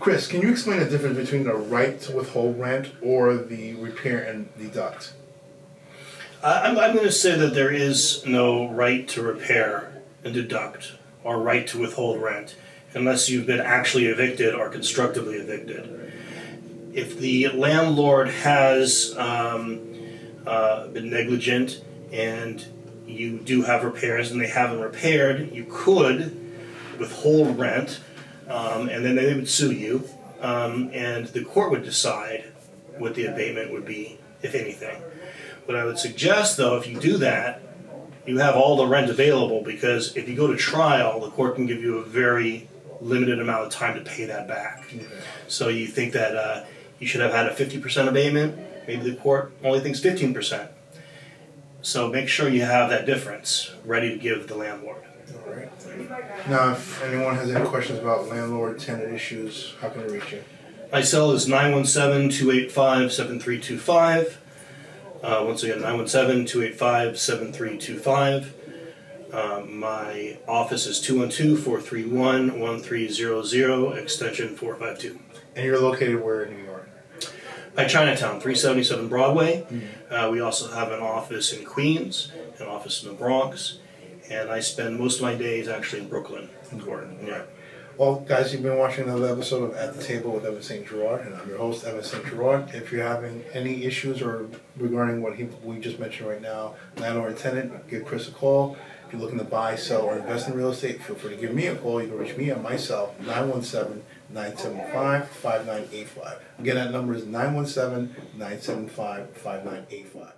Chris, can you explain the difference between the right to withhold rent or the repair and deduct? I'm going to say that there is no right to repair and deduct or right to withhold rent unless you've been actually evicted or constructively evicted. If the landlord has been negligent and you do have repairs and they haven't repaired, you could withhold rent, and then they would sue you, and the court would decide what the abatement would be, if anything. What I would suggest, though, if you do that, you have all the rent available, because if you go to trial, the court can give you a very limited amount of time to pay that back. Okay. So you think that you should have had a 50% abatement, maybe the court only thinks 15%. So make sure you have that difference ready to give the landlord. All right. Now, if anyone has any questions about landlord-tenant issues, how can they reach you? My cell is 917-285-7325. Once again, 917-285-7325. My office is 212-431-1300, extension 452. And you're located where in New York? By Chinatown, 377 Broadway. We also have an office in Queens, an office in the Bronx, and I spend most of my days actually in Brooklyn. Important. Yeah. Well, guys, you've been watching another episode of At the Table with Evan Saint-Gerard, and I'm your host, Evan Saint-Gerard. If you're having any issues or regarding what we just mentioned right now, landlord or tenant, give Chris a call. If you're looking to buy, sell, or invest in real estate, feel free to give me a call. You can reach me on my cell, 917-975-5985. Again, that number is 917-975-5985.